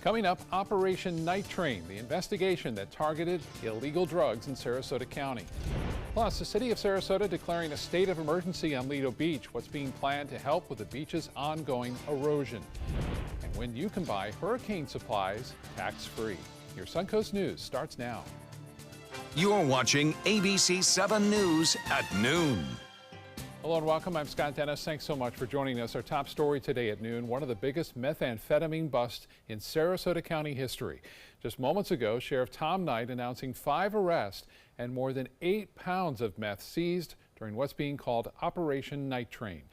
Coming up, Operation Night Train, the investigation that targeted illegal drugs in Sarasota County. Plus, the city of Sarasota declaring a state of emergency on Lido Beach. What's being planned to help with the beach's ongoing erosion. And when you can buy hurricane supplies tax-free. Your Suncoast News starts now. You're watching ABC 7 News at noon. Hello and welcome. I'm Scott Dennis. Thanks so much for joining us. Our top story today at noon, one of the biggest methamphetamine busts in Sarasota County history. Just moments ago, Sheriff Tom Knight announcing 5 arrests and more than 8 pounds of meth seized during what's being called Operation Night Train.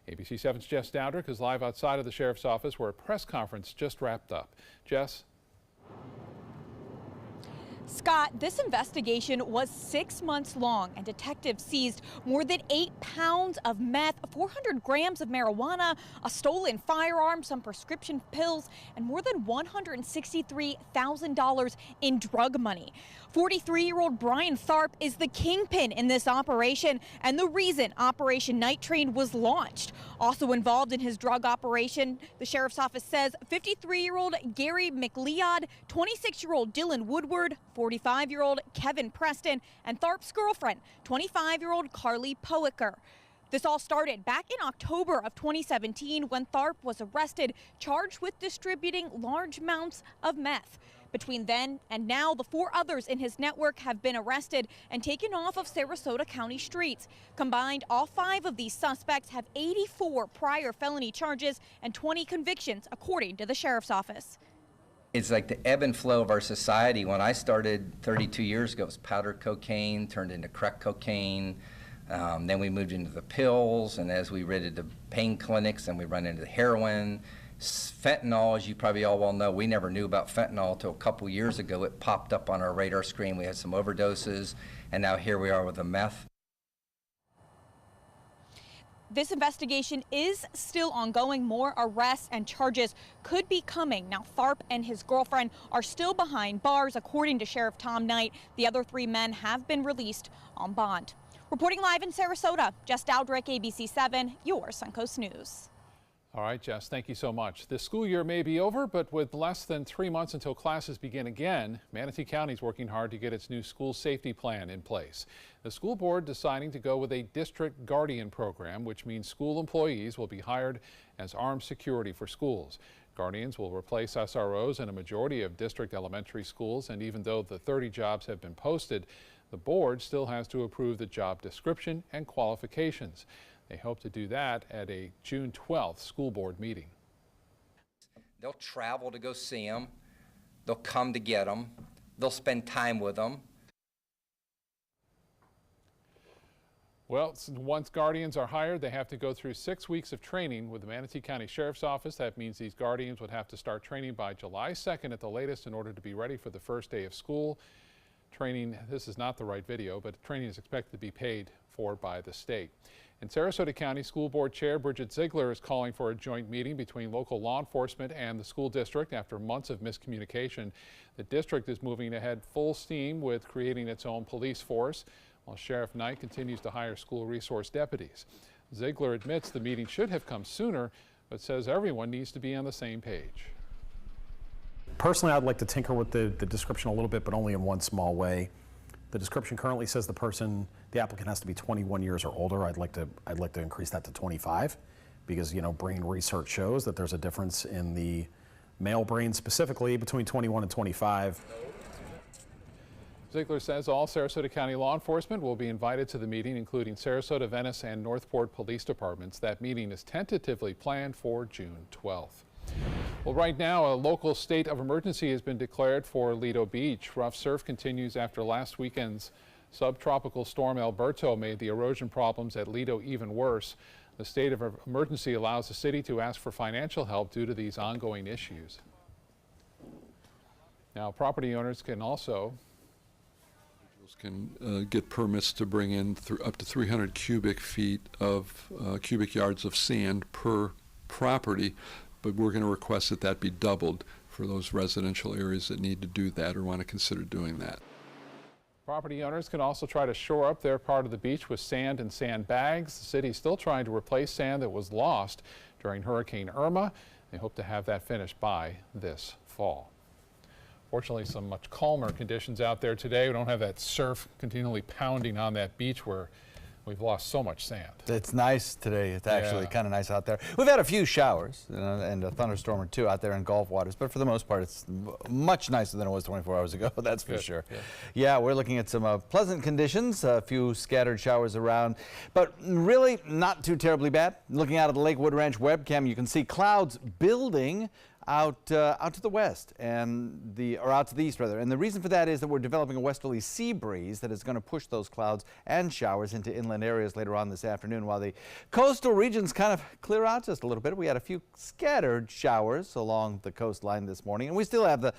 ABC 7's Jess Dowdrick is live outside of the sheriff's office where a press conference just wrapped up. Jess? Scott, this investigation was 6 months long and detectives seized more than 8 pounds of meth, 400 grams of marijuana, a stolen firearm, some prescription pills, and more than $163,000 in drug money. 43-year-old Brian Tharp is the kingpin in this operation and the reason Operation Night Train was launched. Also involved in his drug operation, the sheriff's office says 53-year-old Gary McLeod, 26-year-old Dylan Woodward, 45-year-old Kevin Preston, and Tharp's girlfriend, 25-year-old Carly Poecker. This all started back in October of 2017 when Tharp was arrested, charged with distributing large amounts of meth. Between then and now, the 4 others in his network have been arrested and taken off of Sarasota County streets. Combined, all 5 of these suspects have 84 prior felony charges and 20 convictions, according to the sheriff's office. It's like the ebb and flow of our society. When I started 32 years ago, it was powder cocaine, turned into crack cocaine. Then we moved into the pills, and as we read into pain clinics, and we run into the heroin. Fentanyl, as you probably all well know, we never knew about fentanyl until a couple years ago. It popped up on our radar screen. We had some overdoses, and now here we are with the meth. This investigation is still ongoing. More arrests and charges could be coming. Now, Tharp and his girlfriend are still behind bars, according to Sheriff Tom Knight. The other 3 men have been released on bond. Reporting live in Sarasota, Jess Dowdrick, ABC 7, your Suncoast News. All right, Jess, thank you so much. The school year may be over, but with less than 3 months until classes begin again, Manatee County is working hard to get its new school safety plan in place. The school board deciding to go with a district guardian program, which means school employees will be hired as armed security for schools. Guardians will replace SROs in a majority of district elementary schools, and even though the 30 jobs have been posted, the board still has to approve the job description and qualifications. They hope to do that at a June 12th school board meeting. They'll travel to go see them. They'll come to get them. They'll spend time with them. Well, once guardians are hired, they have to go through 6 weeks of training with the Manatee County Sheriff's Office. That means these guardians would have to start training by July 2nd at the latest in order to be ready for the first day of school. Training, this is not the right video, but training is expected to be paid for by the state. In Sarasota County, School Board Chair Bridget Ziegler is calling for a joint meeting between local law enforcement and the school district after months of miscommunication. The district is moving ahead full steam with creating its own police force, while Sheriff Knight continues to hire school resource deputies. Ziegler admits the meeting should have come sooner, but says everyone needs to be on the same page. Personally, I'd like to tinker with the description a little bit, but only in one small way. The description currently says the applicant has to be 21 years or older. I'd like to increase that to 25 because, you know, brain research shows that there's a difference in the male brain specifically between 21 and 25. Ziegler says all Sarasota County law enforcement will be invited to the meeting, including Sarasota, Venice, and Northport police departments. That meeting is tentatively planned for June 12th. Well, right now, a local state of emergency has been declared for Lido Beach. Rough surf continues after last weekend's subtropical storm Alberto made the erosion problems at Lido even worse. The state of emergency allows the city to ask for financial help due to these ongoing issues. Now, property owners can also get permits to bring in up to 300 cubic yards of sand per property. But we're going to request that that be doubled for those residential areas that need to do that or want to consider doing that. Property owners can also try to shore up their part of the beach with sand and sandbags. The city is still trying to replace sand that was lost during Hurricane Irma. They hope to have that finished by this fall. Fortunately, some much calmer conditions out there today. We don't have that surf continually pounding on that beach where we've lost so much sand. It's nice today. It's actually kind of nice out there. We've had a few showers and a thunderstorm or two out there in Gulf waters, but for the most part, it's much nicer than it was 24 hours ago, that's for sure. Yeah, we're looking at some pleasant conditions, a few scattered showers around, but really not too terribly bad. Looking out at the Lakewood Ranch webcam, you can see clouds building out to the west or out to the east rather. And the reason for that is that we're developing a westerly sea breeze that is going to push those clouds and showers into inland areas later on this afternoon, while the coastal regions kind of clear out just a little bit. We had a few scattered showers along the coastline this morning, and we still have the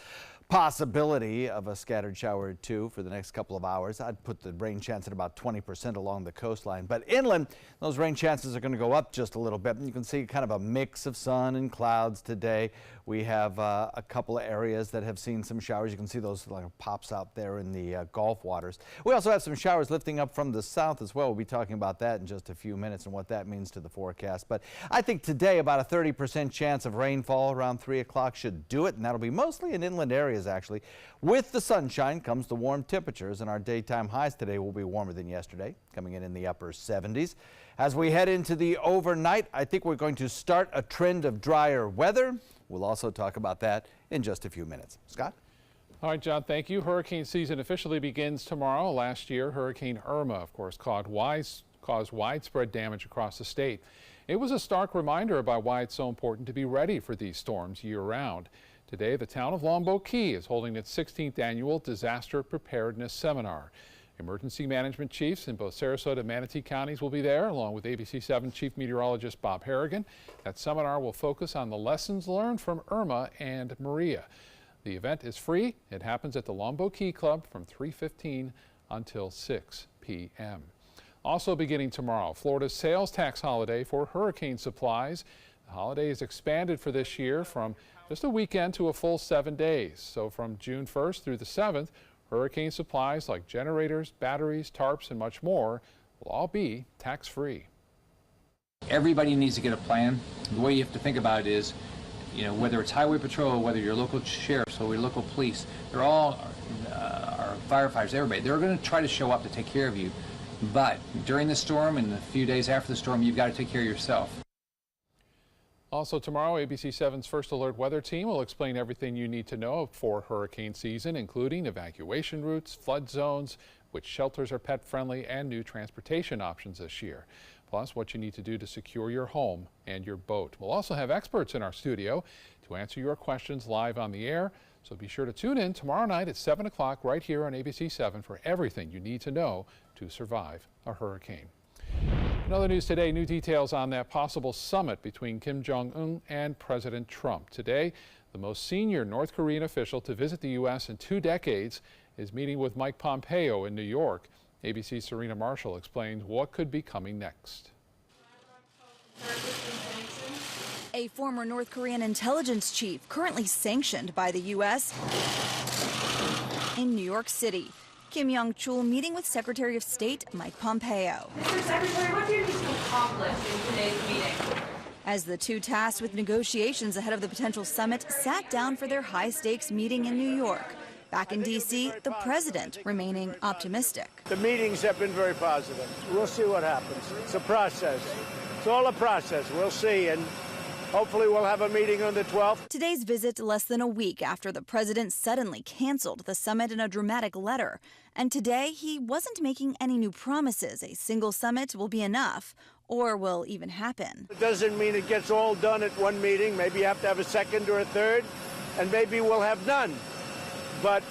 possibility of a scattered shower or two for the next couple of hours. I'd put the rain chance at about 20% along the coastline, but inland, those rain chances are going to go up just a little bit. And you can see kind of a mix of sun and clouds today. We have a couple of areas that have seen some showers. You can see those like pops out there in the Gulf waters. We also have some showers lifting up from the south as well. We'll be talking about that in just a few minutes and what that means to the forecast. But I think today about a 30% chance of rainfall around 3 o'clock should do it, and that'll be mostly in inland areas actually. With the sunshine comes the warm temperatures, and our daytime highs today will be warmer than yesterday, coming in the upper 70s. As we head into the overnight, I think we're going to start a trend of drier weather. We'll also talk about that in just a few minutes. Scott? All right, John, thank you. Hurricane season officially begins tomorrow. Last year, Hurricane Irma, of course, caused widespread damage across the state. It was a stark reminder about why it's so important to be ready for these storms year-round. Today, the town of Longboat Key is holding its 16th annual Disaster Preparedness Seminar. Emergency management chiefs in both Sarasota and Manatee counties will be there, along with ABC 7 Chief Meteorologist Bob Harrigan. That seminar will focus on the lessons learned from Irma and Maria. The event is free. It happens at the Longboat Key Club from 3:15 until 6 p.m. Also beginning tomorrow, Florida's sales tax holiday for hurricane supplies. The holiday is expanded for this year from just a weekend to a full 7 days. So from June 1st through the 7th, hurricane supplies like generators, batteries, tarps, and much more will all be tax-free. Everybody needs to get a plan. The way you have to think about it is, you know, whether it's highway patrol, whether you're local sheriffs or local police, they're all our firefighters, everybody. They're going to try to show up to take care of you. But during the storm and a few days after the storm, you've got to take care of yourself. Also tomorrow, ABC 7's First Alert Weather Team will explain everything you need to know for hurricane season, including evacuation routes, flood zones, which shelters are pet-friendly, and new transportation options this year. Plus, what you need to do to secure your home and your boat. We'll also have experts in our studio to answer your questions live on the air. So be sure to tune in tomorrow night at 7 o'clock right here on ABC 7 for everything you need to know to survive a hurricane. In other news today, new details on that possible summit between Kim Jong-un and President Trump. Today, the most senior North Korean official to visit the U.S. in 2 decades is meeting with Mike Pompeo in New York. ABC's Serena Marshall explains what could be coming next. A former North Korean intelligence chief currently sanctioned by the U.S. in New York City. Kim Young-chul meeting with Secretary of State Mike Pompeo. Mr. Secretary, what do you need to accomplish in today's meeting? As the two tasked with negotiations ahead of the potential summit sat down for their high-stakes meeting in New York. Back in D.C., the president remaining optimistic. The meetings have been very positive. We'll see what happens. It's a process. It's all a process. We'll see, and hopefully we'll have a meeting on the 12th. Today's visit less than a week after the president suddenly canceled the summit in a dramatic letter. And today, he wasn't making any new promises a single summit will be enough or will even happen. It doesn't mean it gets all done at one meeting. Maybe you have to have a second or a third, and maybe we'll have none. But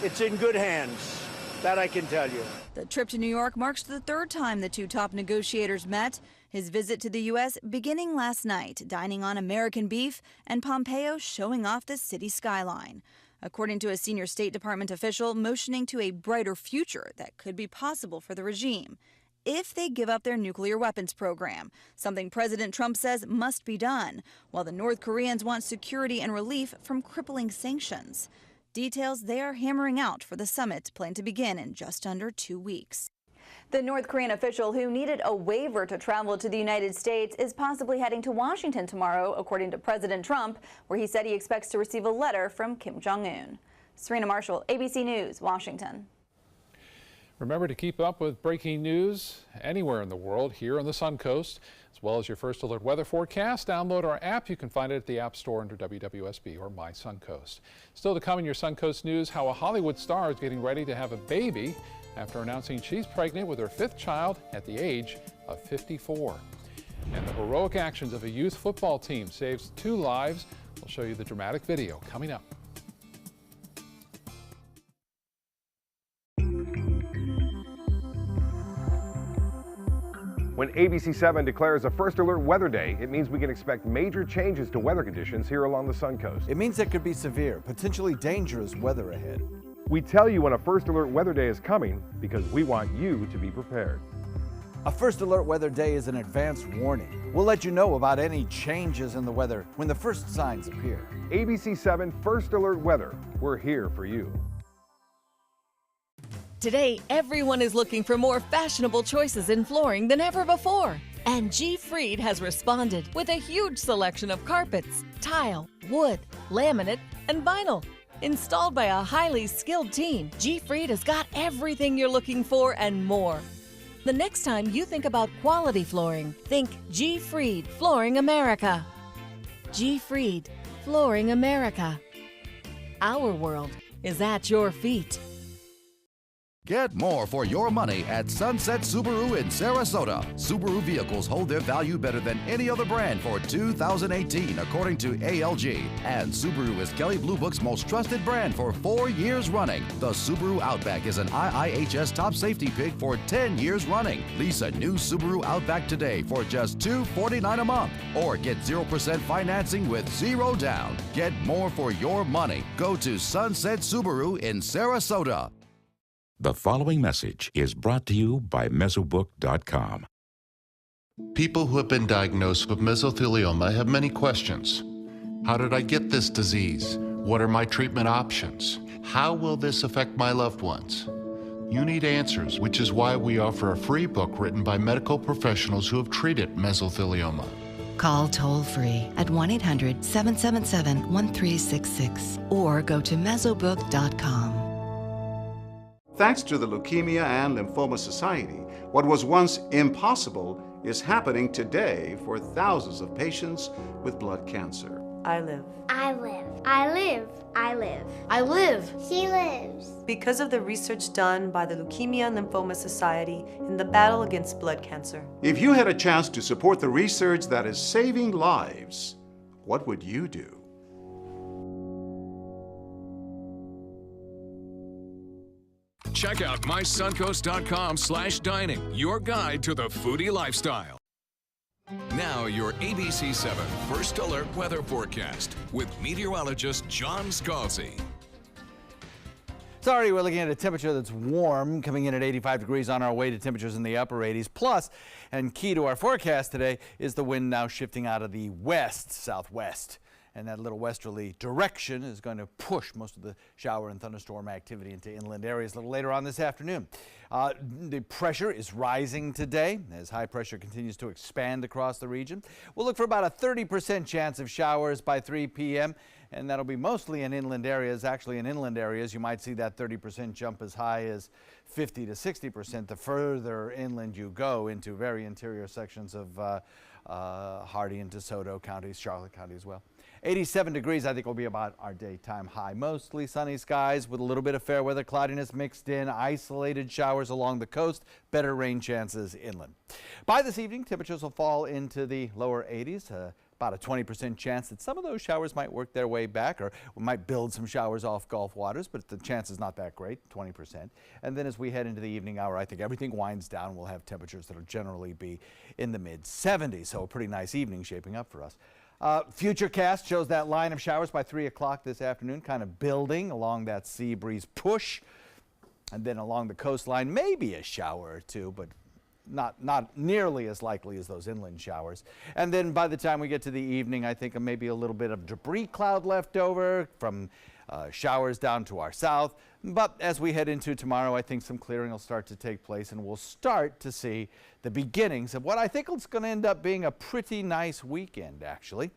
it's in good hands. That I can tell you. The trip to New York marks the 3rd time the two top negotiators met. His visit to the U.S. beginning last night, dining on American beef, and Pompeo showing off the city skyline. According to a senior State Department official, motioning to a brighter future that could be possible for the regime if they give up their nuclear weapons program, something President Trump says must be done, while the North Koreans want security and relief from crippling sanctions. Details they are hammering out for the summit planned to begin in just under 2 weeks. The North Korean official who needed a waiver to travel to the United States is possibly heading to Washington tomorrow, according to President Trump, where he said he expects to receive a letter from Kim Jong-un. Serena Marshall, ABC News, Washington. Remember to keep up with breaking news anywhere in the world here on the Suncoast, as well as your First Alert weather forecast. Download our app. You can find it at the App Store under WWSB or My Suncoast. Still to come in your Suncoast news, how a Hollywood star is getting ready to have a baby after announcing she's pregnant with her 5th child at the age of 54. And the heroic actions of a youth football team saves 2 lives. We'll show you the dramatic video coming up. When ABC7 declares a First Alert weather day, it means we can expect major changes to weather conditions here along the Suncoast. It means there could be severe, potentially dangerous weather ahead. We tell you when a First Alert weather day is coming because we want you to be prepared. A First Alert weather day is an advance warning. We'll let you know about any changes in the weather when the first signs appear. ABC7 First Alert weather. We're here for you. Today, everyone is looking for more fashionable choices in flooring than ever before. And G. Fried has responded with a huge selection of carpets, tile, wood, laminate, and vinyl. Installed by a highly skilled team, G. Fried has got everything you're looking for and more. The next time you think about quality flooring, think G. Fried Flooring America. G. Fried Flooring America. Our world is at your feet. Get more for your money at Sunset Subaru in Sarasota. Subaru vehicles hold their value better than any other brand for 2018, according to ALG. And Subaru is Kelley Blue Book's most trusted brand for 4 years running. The Subaru Outback is an IIHS top safety pick for 10 years running. Lease a new Subaru Outback today for just $249 a month. Or get 0% financing with 0 down. Get more for your money. Go to Sunset Subaru in Sarasota. The following message is brought to you by Mesobook.com. People who have been diagnosed with mesothelioma have many questions. How did I get this disease? What are my treatment options? How will this affect my loved ones? You need answers, which is why we offer a free book written by medical professionals who have treated mesothelioma. Call toll-free at 1-800-777-1366 or go to Mesobook.com. Thanks to the Leukemia and Lymphoma Society, what was once impossible is happening today for thousands of patients with blood cancer. I live. I live. I live. I live. I live. She lives. Because of the research done by the Leukemia and Lymphoma Society in the battle against blood cancer. If you had a chance to support the research that is saving lives, what would you do? Check out mysuncoast.com/dining, your guide to the foodie lifestyle. Now your ABC7 First Alert weather forecast with meteorologist John Scalzi. Sorry, we're looking at a temperature that's warm, coming in at 85 degrees on our way to temperatures in the upper 80s. Plus, and key to our forecast today is the wind now shifting out of the west-southwest. And that little westerly direction is going to push most of the shower and thunderstorm activity into inland areas a little later on this afternoon. The pressure is rising today as high pressure continues to expand across the region. We'll look for about a 30% chance of showers by 3 p.m. and that'll be mostly in inland areas. Actually, in inland areas, you might see that 30% jump as high as 50 to 60% the further inland you go into very interior sections of Hardee and DeSoto counties, Charlotte County as well. 87 degrees, I think, will be about our daytime high. Mostly sunny skies with a little bit of fair weather cloudiness mixed in, isolated showers along the coast, better rain chances inland. By this evening, temperatures will fall into the lower 80s. About a 20% chance that some of those showers might work their way back, or we might build some showers off Gulf waters, but the chance is not that great, 20%. And then as we head into the evening hour, I think everything winds down. We'll have temperatures that will generally be in the mid-70s, so a pretty nice evening shaping up for us. Futurecast shows that line of showers by 3 o'clock this afternoon, kind of building along that sea breeze push. And then along the coastline, maybe a shower or two, but not nearly as likely as those inland showers. And then by the time we get to the evening, I think maybe a little bit of debris cloud left over from Showers down to our south. But as we head into tomorrow, I think some clearing will start to take place, and we'll start to see the beginnings of what I think is going to end up being a pretty nice weekend, actually.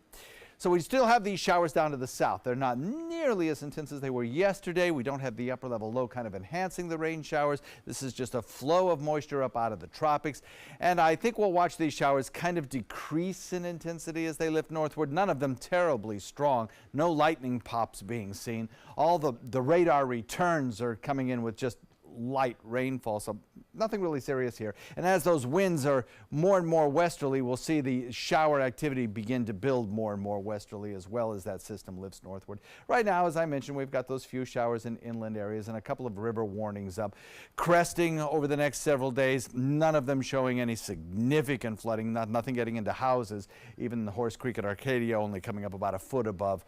So we still have these showers down to the south. They're not nearly as intense as they were yesterday. We don't have the upper level low kind of enhancing the rain showers. This is just a flow of moisture up out of the tropics. And I think we'll watch these showers kind of decrease in intensity as they lift northward. None of them terribly strong. No lightning pops being seen. All the radar returns are coming in with just light rainfall, so nothing really serious here. And as those winds are more and more westerly, we'll see the shower activity begin to build more and more westerly as well as that system lifts northward. Right now, as I mentioned, we've got those few showers in inland areas and a couple of river warnings up. Cresting over the next several days, none of them showing any significant flooding, nothing getting into houses. Even the Horse Creek at Arcadia only coming up about a foot above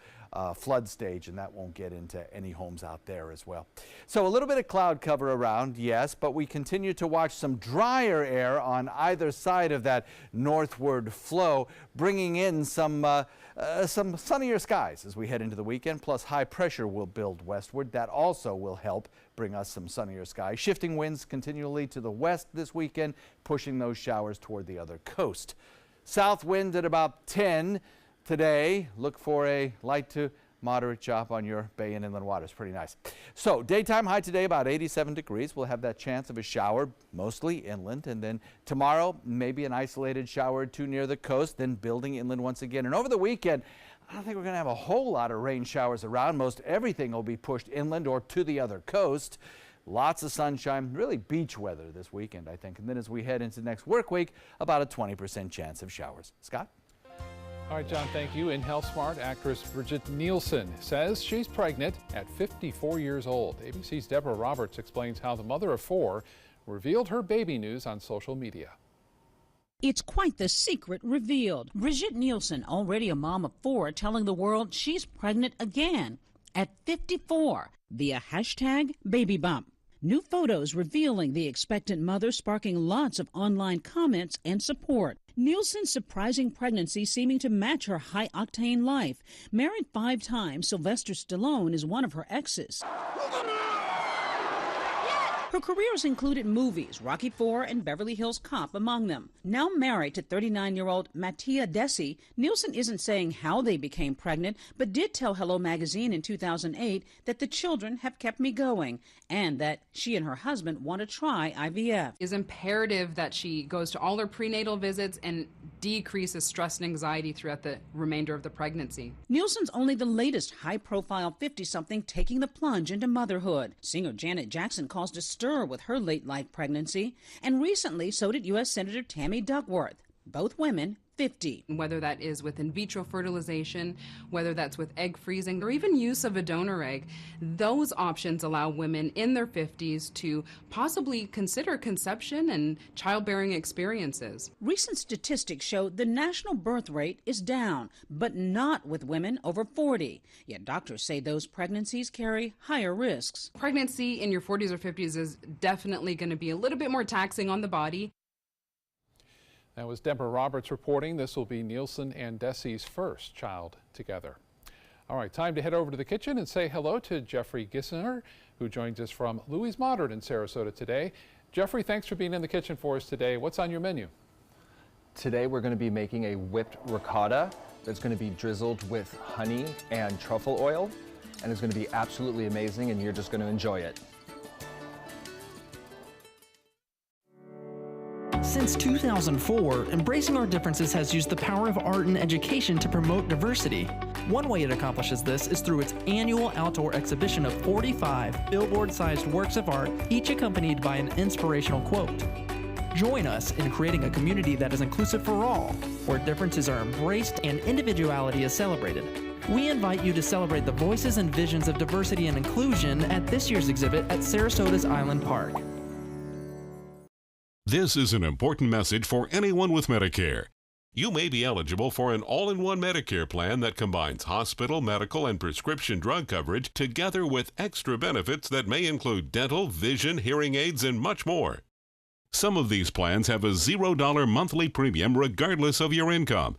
flood stage, and that won't get into any homes out there as well. So a little bit of cloud cover around, yes, but we continue to watch some drier air on either side of that northward flow, bringing in some sunnier skies as we head into the weekend, plus high pressure will build westward. That also will help bring us some sunnier skies. Shifting winds continually to the west this weekend, pushing those showers toward the other coast. South wind at about 10 today. Look for a light to moderate chop on your bay and inland waters. Pretty nice. So daytime high today about 87 degrees. We'll have that chance of a shower, mostly inland. And then tomorrow, maybe an isolated shower or two near the coast, then building inland once again. And over the weekend, I don't think we're going to have a whole lot of rain showers around. Most everything will be pushed inland or to the other coast. Lots of sunshine, really beach weather this weekend, I think. And then as we head into next work week, about a 20% chance of showers. Scott? All right, John, thank you. In Health Smart, actress Brigitte Nielsen says she's pregnant at 54 years old. ABC's Deborah Roberts explains how the mother of four revealed her baby news on social media. It's quite the secret revealed. Brigitte Nielsen, already a mom of four, telling the world she's pregnant again at 54 via hashtag baby bump. New photos revealing the expectant mother sparking lots of online comments and support. Nielsen's surprising pregnancy seeming to match her high-octane life. Married 5 times, Sylvester Stallone is one of her exes. Her careers included movies, Rocky IV and Beverly Hills Cop among them. Now married to 39-year-old Mattia Desi, Nielsen isn't saying how they became pregnant, but did tell Hello Magazine in 2008 that the children have kept me going and that she and her husband want to try IVF. It's imperative that she goes to all her prenatal visits and decreases stress and anxiety throughout the remainder of the pregnancy. Nielsen's only the latest high-profile 50-something taking the plunge into motherhood. Singer Janet Jackson caused a stir with her late-life pregnancy, and recently so did U.S. Senator Tammy Duckworth, both women 50. Whether that is with in vitro fertilization, whether that's with egg freezing, or even use of a donor egg, those options allow women in their 50s to possibly consider conception and childbearing experiences. Recent statistics show the national birth rate is down, but not with women over 40. Yet doctors say those pregnancies carry higher risks. Pregnancy in your 40s or 50s is definitely going to be a little bit more taxing on the body. That was Deborah Roberts reporting. This will be Nielsen and Desi's first child together. All right, time to head over to the kitchen and say hello to Jeffrey Gissner, who joins us from Louis Modern in Sarasota today. Jeffrey, thanks for being in the kitchen for us today. What's on your menu? Today we're going to be making a whipped ricotta that's going to be drizzled with honey and truffle oil, and it's going to be absolutely amazing, and you're just going to enjoy it. Since 2004, Embracing Our Differences has used the power of art and education to promote diversity. One way it accomplishes this is through its annual outdoor exhibition of 45 billboard-sized works of art, each accompanied by an inspirational quote. Join us in creating a community that is inclusive for all, where differences are embraced and individuality is celebrated. We invite you to celebrate the voices and visions of diversity and inclusion at this year's exhibit at Sarasota's Island Park. This is an important message for anyone with Medicare. You may be eligible for an all-in-one Medicare plan that combines hospital, medical, and prescription drug coverage together with extra benefits that may include dental, vision, hearing aids, and much more. Some of these plans have a $0 monthly premium regardless of your income.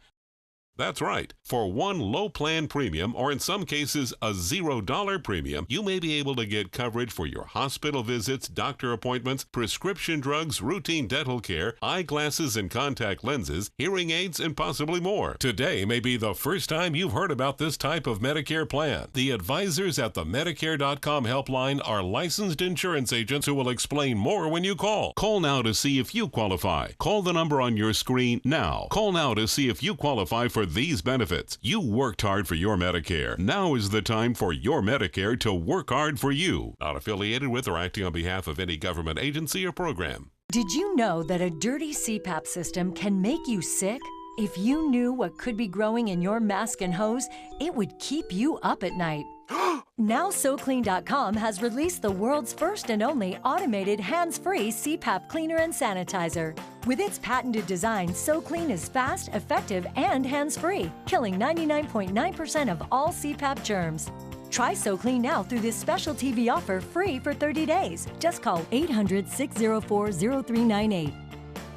That's right. For one low plan premium, or in some cases a $0 premium, you may be able to get coverage for your hospital visits, doctor appointments, prescription drugs, routine dental care, eyeglasses and contact lenses, hearing aids, and possibly more. Today may be the first time you've heard about this type of Medicare plan. The advisors at the Medicare.com helpline are licensed insurance agents who will explain more when you call. Call now to see if you qualify. Call the number on your screen now. Call now to see if you qualify for these benefits. You worked hard for your Medicare. Now is the time for your Medicare to work hard for you. Not affiliated with or acting on behalf of any government agency or program. Did you know that a dirty CPAP system can make you sick? If you knew what could be growing in your mask and hose, it would keep you up at night. Now SoClean.com has released the world's first and only automated hands-free CPAP cleaner and sanitizer. With its patented design, SoClean is fast, effective, and hands-free, killing 99.9% of all CPAP germs. Try SoClean now through this special TV offer free for 30 days. Just call 800-604-0398.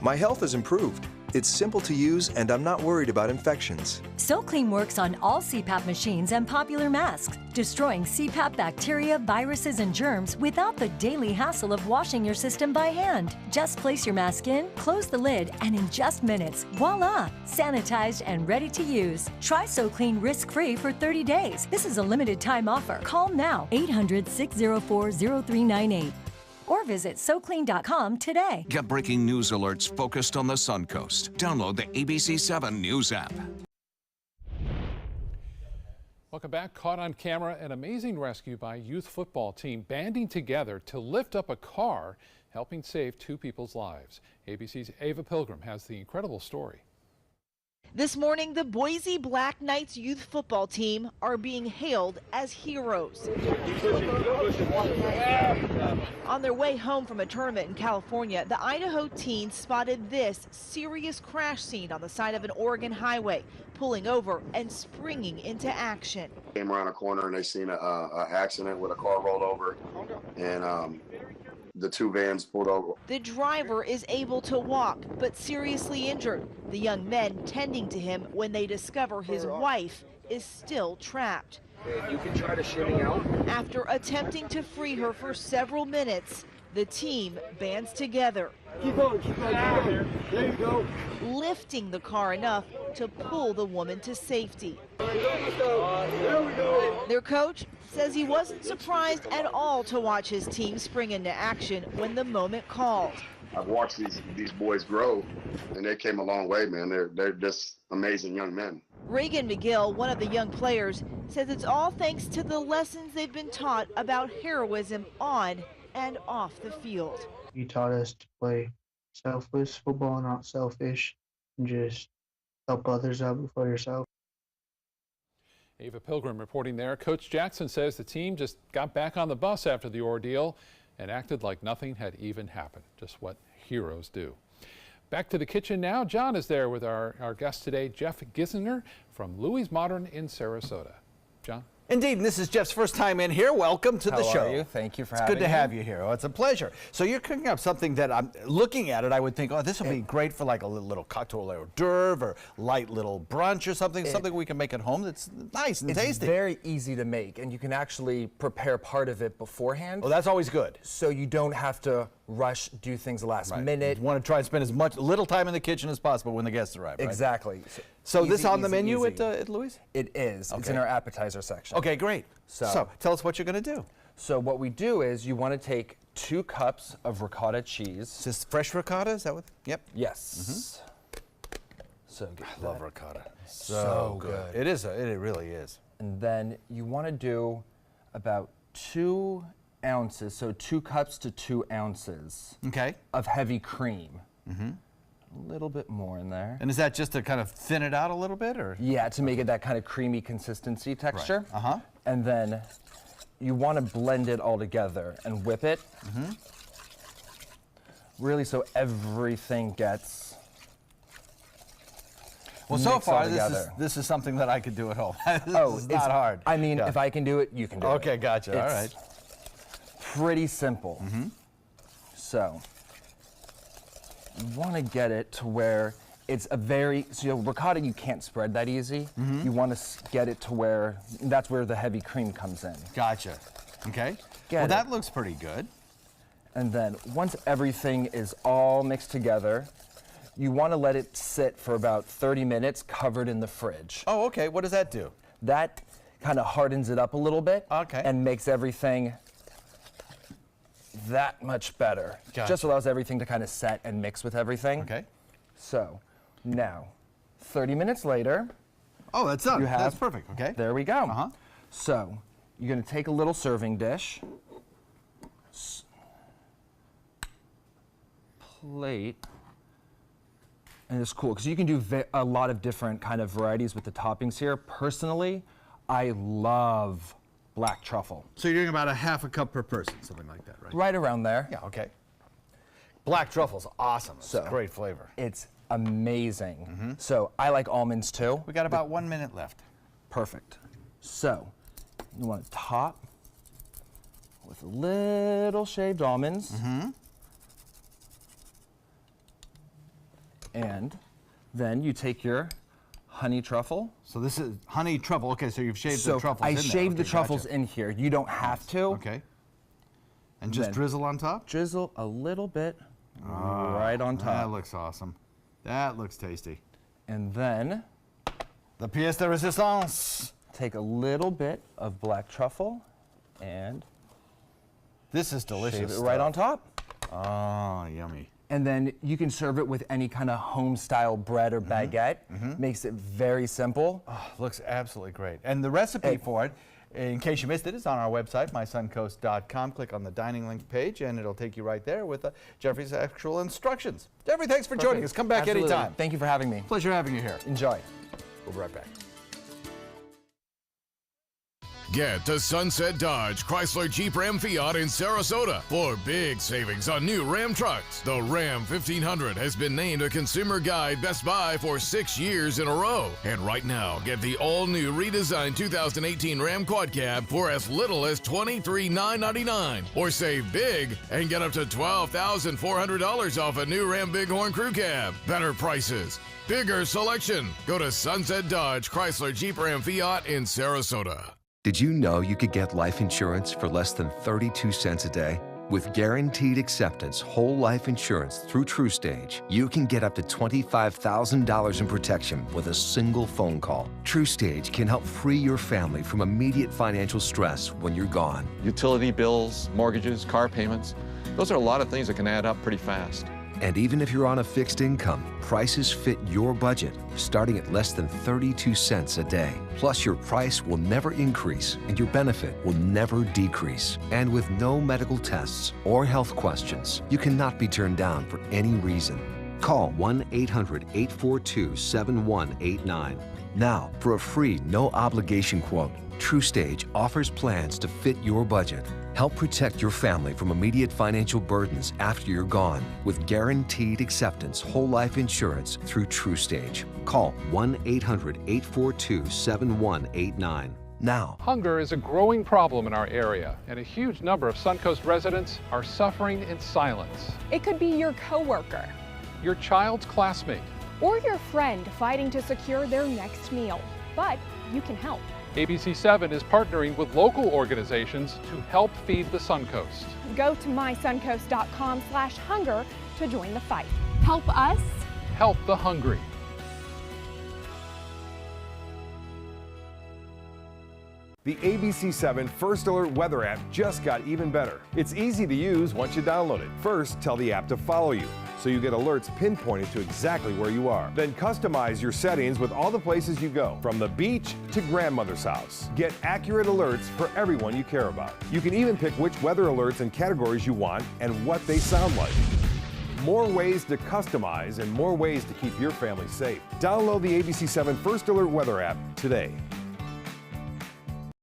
My health has improved. It's simple to use, and I'm not worried about infections. SoClean works on all CPAP machines and popular masks, destroying CPAP bacteria, viruses, and germs without the daily hassle of washing your system by hand. Just place your mask in, close the lid, and in just minutes, voila! Sanitized and ready to use. Try SoClean risk-free for 30 days. This is a limited time offer. Call now, 800-604-0398. Or visit SoClean.com today. Get breaking news alerts focused on the Suncoast. Download the ABC7 News app. Welcome back. Caught on camera, an amazing rescue by a youth football team banding together to lift up a car, helping save 2 people's lives. ABC's Ava Pilgrim has the incredible story. This morning, the Boise Black Knights youth football team are being hailed as heroes. On their way home from a tournament in California, the Idaho teens spotted this serious crash scene on the side of an Oregon highway, pulling over and springing into action. Came around a corner and they seen an accident with a car rolled over, and the 2 vans pulled over. The driver is able to walk, but seriously injured. The young men tending to him when they discover his wife is still trapped. You can try to shimmy out. After attempting to free her for several minutes, the team bands together. Keep going, keep going, keep going. There you go. Lifting the car enough to pull the woman to safety. There we go. Their coach says he wasn't surprised at all to watch his team spring into action when the moment called. I've watched these boys grow, and they came a long way, man. They're just amazing young men. Reagan McGill, one of the young players, says it's all thanks to the lessons they've been taught about heroism on and off the field. He taught us to play selfless football, not selfish, and just help others out before yourself. Ava Pilgrim reporting there. Coach Jackson says the team just got back on the bus after the ordeal and acted like nothing had even happened. Just what heroes do. Back to the kitchen now. John is there with our guest today, Jeff Gisner from Louie's Modern in Sarasota. John? Indeed, and this is Jeff's first time in here. Welcome to the show. How are you? Thank you for having me. It's good to have you here. Oh, it's a pleasure. So you're cooking up something that I'm looking at it, I would think, oh, this would be great for like a little cocktail hors d'oeuvre or light little brunch or something, something we can make at home that's nice and tasty. It's very easy to make, and you can actually prepare part of it beforehand. Oh, that's always good. So you don't have to rush, do things the last minute. You want to try and spend as little time in the kitchen as possible when the guests arrive, right? Exactly. So this on the menu at Louie's? It is. Okay. It's in our appetizer section. Okay, great. So tell us what you're going to do. So what we do is you want to take 2 cups of ricotta cheese. Is this fresh ricotta? Is that what? Yep. Yes. So good. I love ricotta. So good. It is. It really is. And then you want to do about 2 ounces, so 2 cups to 2 ounces. Okay. Of heavy cream. Mm-hmm. A little bit more in there. And is that just to kind of thin it out a little bit, or? Yeah, to make it that kind of creamy consistency texture. Right. Uh-huh. And then you want to blend it all together and whip it. Mm-hmm. Really, so everything gets. Well, so far this is something that I could do at home. It's not hard. I mean, if I can do it, you can do it. Okay, gotcha. All right. Pretty simple. Mm-hmm. So you want to get it to where It's a very, so ricotta you can't spread that easy. You want to get it to where, that's where the heavy cream comes in. Gotcha. Okay. Well, that looks pretty good. And then once everything is all mixed together, you want to let it sit for about 30 minutes covered in the fridge. Oh, okay. What does that do? That kind of hardens it up a little bit. Okay. And makes everything that much better. Gotcha. Just allows everything to kind of set and mix with everything. Okay. So now, 30 minutes later. Oh, that's done. You have, that's perfect. Okay. There we go. So you're going to take a little serving dish, plate, and it's cool because you can do a lot of different kind of varieties with the toppings here. Personally, I love black truffle. So you're doing about a half a cup per person, something like that, right? Right around there. Yeah, okay. Black truffle's awesome. It's a great flavor. It's amazing. So I like almonds too. We got about 1 minute left. Perfect. So you want to top with a little shaved almonds. And then you take your honey truffle. So this is honey truffle. Okay, so you've shaved the So truffles I in there. shaved the Okay, truffles gotcha. in here. You don't have to. Okay. And just Then drizzle on top? Drizzle a little bit right on top. That looks awesome. That looks tasty. And then the pièce de résistance. Take a little bit of black truffle and this is delicious. Shave it right on top. Oh, yummy. And then you can serve it with any kind of home-style bread or baguette. Makes it very simple. Oh, looks absolutely great. And the recipe for it, in case you missed it, is on our website, mysuncoast.com. Click on the dining link page, and it'll take you right there with Jeffrey's actual instructions. Jeffrey, thanks for joining us. Come back anytime. Thank you for having me. Pleasure having you here. Enjoy. We'll be right back. Get to Sunset Dodge, Chrysler, Jeep, Ram, Fiat in Sarasota for big savings on new Ram trucks. The Ram 1500 has been named a Consumer Guide Best Buy for 6 years in a row. And right now, get the all-new redesigned 2018 Ram Quad Cab for as little as $23,999. Or save big and get up to $12,400 off a new Ram Bighorn Crew Cab. Better prices, bigger selection. Go to Sunset Dodge, Chrysler, Jeep, Ram, Fiat in Sarasota. Did you know you could get life insurance for less than 32 cents a day? With Guaranteed Acceptance whole life insurance through TrueStage, you can get up to $25,000 in protection with a single phone call. TrueStage can help free your family from immediate financial stress when you're gone. Utility bills, mortgages, car payments, those are a lot of things that can add up pretty fast. And even if you're on a fixed income, prices fit your budget, starting at less than 32 cents a day. Plus, your price will never increase and your benefit will never decrease. And with no medical tests or health questions, you cannot be turned down for any reason. Call 1-800-842-7189. Now, for a free, no-obligation quote, TrueStage offers plans to fit your budget. Help protect your family from immediate financial burdens after you're gone with Guaranteed Acceptance whole life insurance through TrueStage. Call 1-800-842-7189 now. Hunger is a growing problem in our area, and a huge number of Suncoast residents are suffering in silence. It could be your coworker, your child's classmate, or your friend fighting to secure their next meal. But you can help. ABC7 is partnering with local organizations to help feed the Suncoast. Go to mysuncoast.com/hunger to join the fight. Help us. Help the hungry. The ABC7 First Alert weather app just got even better. It's easy to use once you download it. First, tell the app to follow you, so you get alerts pinpointed to exactly where you are. Then customize your settings with all the places you go, from the beach to grandmother's house. Get accurate alerts for everyone you care about. You can even pick which weather alerts and categories you want and what they sound like. More ways to customize and more ways to keep your family safe. Download the ABC7 First Alert weather app today.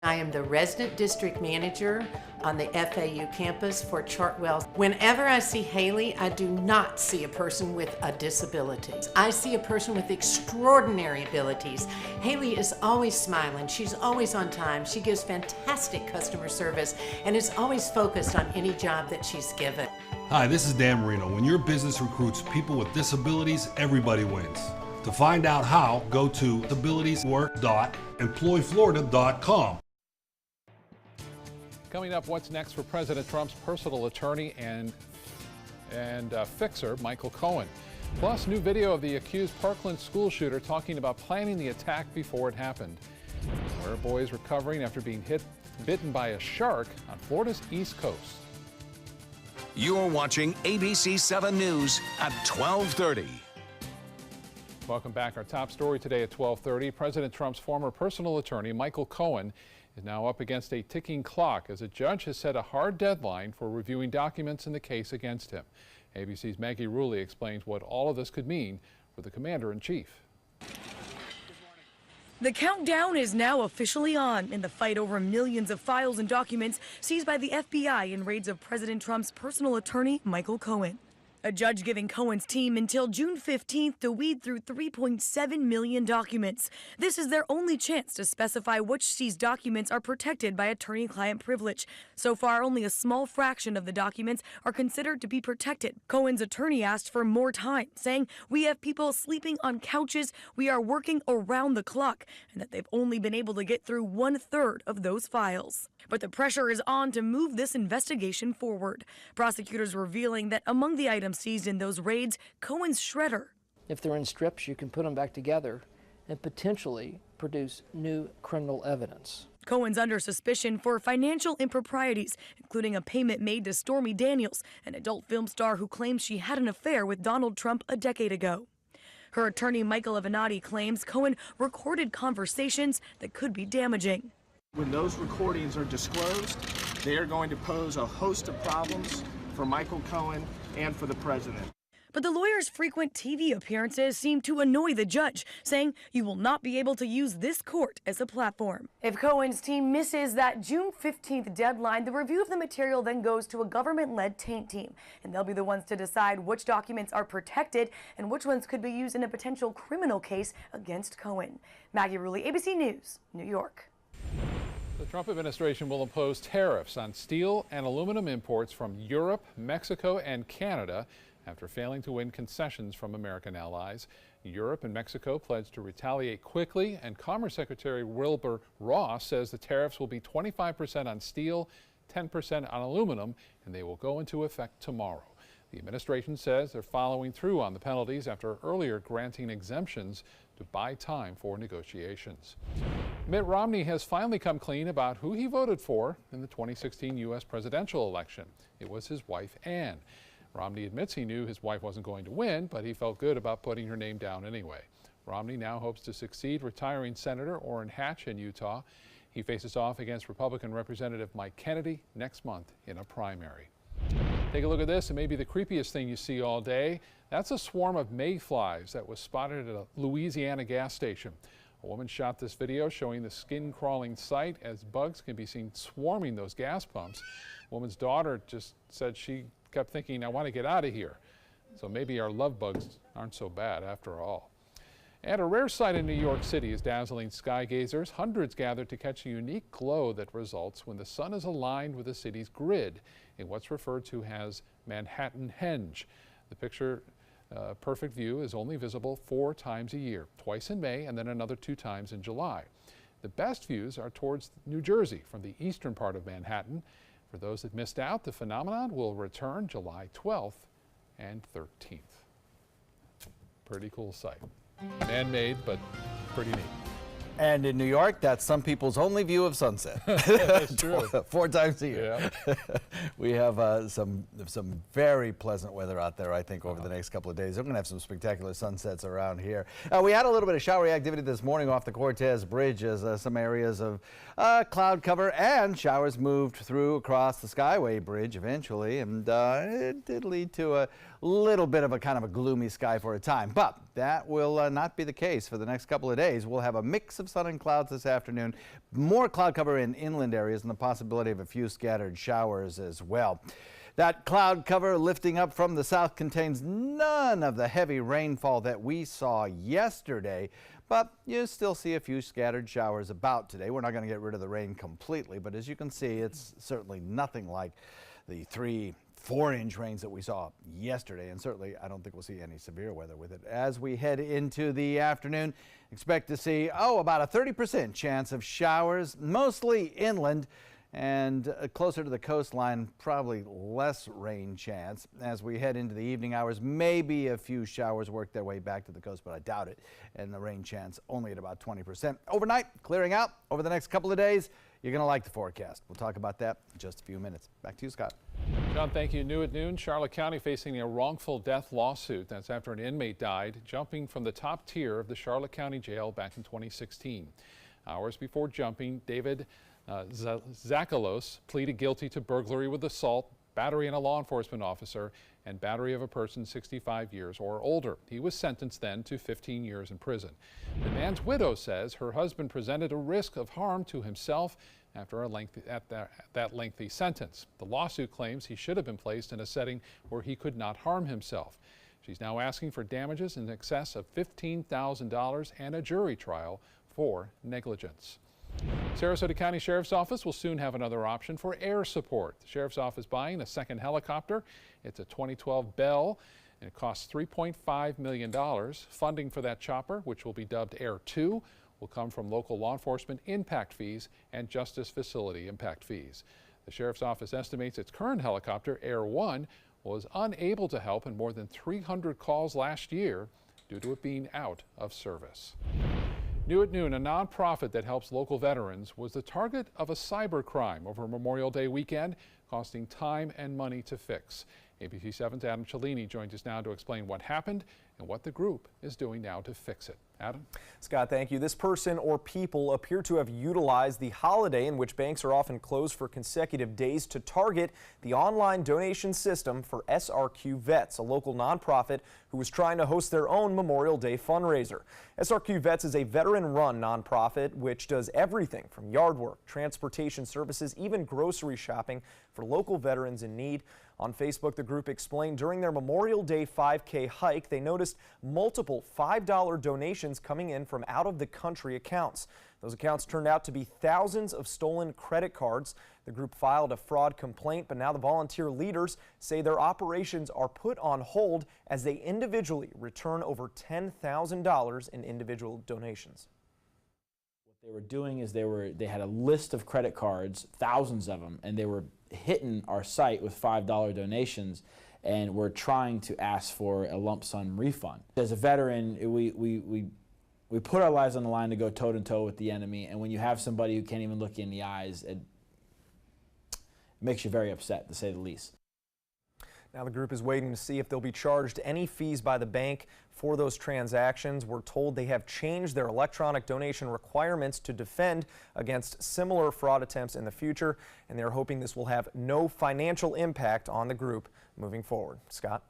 I am the resident district manager on the FAU campus for Chartwell. Whenever I see Haley, I do not see a person with a disability. I see a person with extraordinary abilities. Haley is always smiling. She's always on time. She gives fantastic customer service and is always focused on any job that she's given. Hi, this is Dan Marino. When your business recruits people with disabilities, everybody wins. To find out how, go to disabilitieswork.employflorida.com. Coming up, what's next for President Trump's personal attorney and fixer, Michael Cohen. Plus, new video of the accused Parkland school shooter talking about planning the attack before it happened. Where a boy is recovering after being bitten by a shark on Florida's East Coast. You're watching ABC 7 News at 12:30. Welcome back. Our top story today at 12:30. President Trump's former personal attorney, Michael Cohen, is now up against a ticking clock as a judge has set a hard deadline for reviewing documents in the case against him. ABC's Maggie Rulli explains what all of this could mean for the commander-in-chief. The countdown is now officially on in the fight over millions of files and documents seized by the FBI in raids of President Trump's personal attorney, Michael Cohen. A judge giving Cohen's team until June 15th to weed through 3.7 million documents. This is their only chance to specify which seized documents are protected by attorney-client privilege. So far, only a small fraction of the documents are considered to be protected. Cohen's attorney asked for more time, saying, "We have people sleeping on couches, we are working around the clock," and that they've only been able to get through 1/3 of those files. But the pressure is on to move this investigation forward. Prosecutors revealing that among the items seized in those raids, Cohen's shredder. If they're in strips, you can put them back together and potentially produce new criminal evidence. Cohen's under suspicion for financial improprieties, including a payment made to Stormy Daniels, an adult film star who claims she had an affair with Donald Trump a decade ago. Her attorney, Michael Avenatti, claims Cohen recorded conversations that could be damaging. When those recordings are disclosed, they are going to pose a host of problems for Michael Cohen and for the president. But the lawyer's frequent TV appearances seem to annoy the judge, saying you will not be able to use this court as a platform. If Cohen's team misses that June 15th deadline, the review of the material then goes to a government-led taint team, and they'll be the ones to decide which documents are protected and which ones could be used in a potential criminal case against Cohen. Maggie Rulli, ABC News, New York. The Trump administration will impose tariffs on steel and aluminum imports from Europe, Mexico, and Canada after failing to win concessions from American allies. Europe and Mexico pledged to retaliate quickly, and Commerce Secretary Wilbur Ross says the tariffs will be 25% on steel, 10% on aluminum, and they will go into effect tomorrow. The administration says they're following through on the penalties after earlier granting exemptions to buy time for negotiations. Mitt Romney has finally come clean about who he voted for in the 2016 U.S. presidential election. It was his wife, Ann. Romney admits he knew his wife wasn't going to win, but he felt good about putting her name down anyway. Romney now hopes to succeed retiring Senator Orrin Hatch in Utah. He faces off against Republican Representative Mike Kennedy next month in a primary. Take a look at this. It may be the creepiest thing you see all day. That's a swarm of mayflies that was spotted at a Louisiana gas station. A woman shot this video showing the skin-crawling sight as bugs can be seen swarming those gas pumps. A woman's daughter just said she kept thinking, I want to get out of here. So maybe our love bugs aren't so bad after all. And a rare sight in New York City is dazzling sky gazers. Hundreds gathered to catch a unique glow that results when the sun is aligned with the city's grid in what's referred to as Manhattan Henge. The picture perfect view is only visible 4 times a year, twice in May and then another 2 times in July. The best views are towards New Jersey from the eastern part of Manhattan. For those that missed out, the phenomenon will return July 12th and 13th. Pretty cool sight. Man-made, but pretty neat. And in New York, that's some people's only view of sunset. That's true. 4 times a year. Yeah. We have some very pleasant weather out there, I think, over the next couple of days. We're going to have some spectacular sunsets around here. We had a little bit of showery activity this morning off the Cortez Bridge as some areas of cloud cover and showers moved through across the Skyway Bridge eventually, and it did lead to a little bit of a kind of a gloomy sky for a time. But that will not be the case for the next couple of days. We'll have a mix of of sun and clouds this afternoon. More cloud cover in inland areas and the possibility of a few scattered showers as well. That cloud cover lifting up from the south contains none of the heavy rainfall that we saw yesterday, but you still see a few scattered showers about today. We're not going to get rid of the rain completely, but as you can see, it's certainly nothing like the 3-4-inch rains that we saw yesterday, and certainly I don't think we'll see any severe weather with it. As we head into the afternoon, expect to see, about a 30% chance of showers, mostly inland, and closer to the coastline, probably less rain chance. As we head into the evening hours, maybe a few showers work their way back to the coast, but I doubt it. And the rain chance only at about 20%. Overnight, clearing out over the next couple of days. You're going to like the forecast. We'll talk about that in just a few minutes. Back to you, Scott. John, thank you. New at noon, Charlotte County facing a wrongful death lawsuit. That's after an inmate died jumping from the top tier of the Charlotte County Jail back in 2016. Hours before jumping, David Zakalos pleaded guilty to burglary with assault, battery on a law enforcement officer, and battery of a person 65 years or older. He was sentenced then to 15 years in prison. The man's widow says her husband presented a risk of harm to himself after that lengthy sentence. The lawsuit claims he should have been placed in a setting where he could not harm himself. She's now asking for damages in excess of $15,000 and a jury trial for negligence. Sarasota County Sheriff's Office will soon have another option for air support. The Sheriff's Office buying a second helicopter. It's a 2012 Bell, and it costs $3.5 million. Funding for that chopper, which will be dubbed Air 2, will come from local law enforcement impact fees and Justice Facility impact fees. The Sheriff's Office estimates its current helicopter, Air 1, was unable to help in more than 300 calls last year due to it being out of service. New at noon, a nonprofit that helps local veterans was the target of a cyber crime over Memorial Day weekend, costing time and money to fix. ABC 7's Adam Cellini joins us now to explain what happened and what the group is doing now to fix it. Adam? Scott, thank you. This person or people appear to have utilized the holiday in which banks are often closed for consecutive days to target the online donation system for SRQ Vets, a local nonprofit who was trying to host their own Memorial Day fundraiser. SRQ Vets is a veteran-run nonprofit which does everything from yard work, transportation services, even grocery shopping for local veterans in need. On Facebook, the group explained during their Memorial Day 5K hike, they noticed multiple $5 donations coming in from out-of-the-country accounts. Those accounts turned out to be thousands of stolen credit cards. The group filed a fraud complaint, but now the volunteer leaders say their operations are put on hold as they individually return over $10,000 in individual donations. What they were doing is they had a list of credit cards, thousands of them, and they were hitting our site with $5 donations, and we're trying to ask for a lump sum refund. As a veteran, we put our lives on the line to go toe-to-toe with the enemy, and when you have somebody who can't even look you in the eyes, it makes you very upset, to say the least. Now the group is waiting to see if they'll be charged any fees by the bank for those transactions. We're told they have changed their electronic donation requirements to defend against similar fraud attempts in the future, and they're hoping this will have no financial impact on the group moving forward. Scott?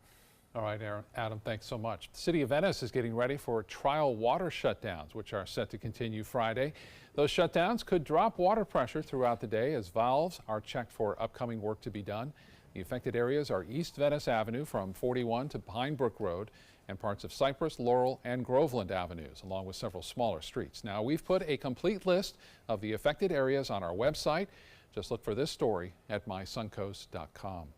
All right, Adam, thanks so much. The City of Venice is getting ready for trial water shutdowns, which are set to continue Friday. Those shutdowns could drop water pressure throughout the day as valves are checked for upcoming work to be done. The affected areas are East Venice Avenue from 41 to Pine Brook Road and parts of Cypress, Laurel, and Groveland Avenues, along with several smaller streets. Now, we've put a complete list of the affected areas on our website. Just look for this story at mysuncoast.com.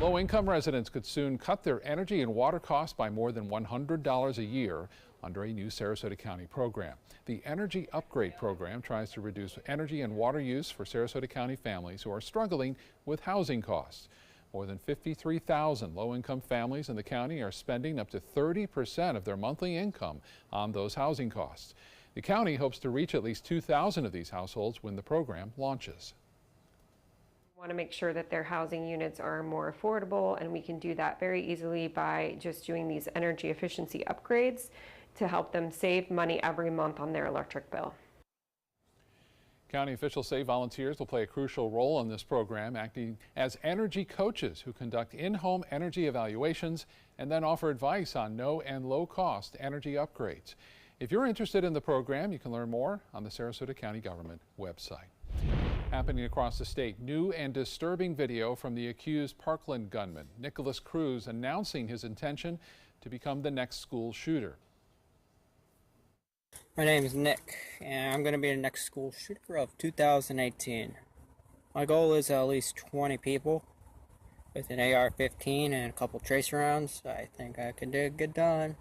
Low-income residents could soon cut their energy and water costs by more than $100 a year under a new Sarasota County program. The Energy Upgrade Program tries to reduce energy and water use for Sarasota County families who are struggling with housing costs. More than 53,000 low-income families in the county are spending up to 30% of their monthly income on those housing costs. The county hopes to reach at least 2,000 of these households when the program launches. We want to make sure that their housing units are more affordable, and we can do that very easily by just doing these energy efficiency upgrades to help them save money every month on their electric bill. County officials say volunteers will play a crucial role in this program, acting as energy coaches who conduct in-home energy evaluations and then offer advice on no and low-cost energy upgrades. If you're interested in the program, you can learn more on the Sarasota County Government website. Happening across the state, new and disturbing video from the accused Parkland gunman, Nicholas Cruz, announcing his intention to become the next school shooter. My name is Nick, and I'm going to be the next school shooter of 2018. My goal is at least 20 people with an AR-15 and a couple tracer rounds. I think I can get done.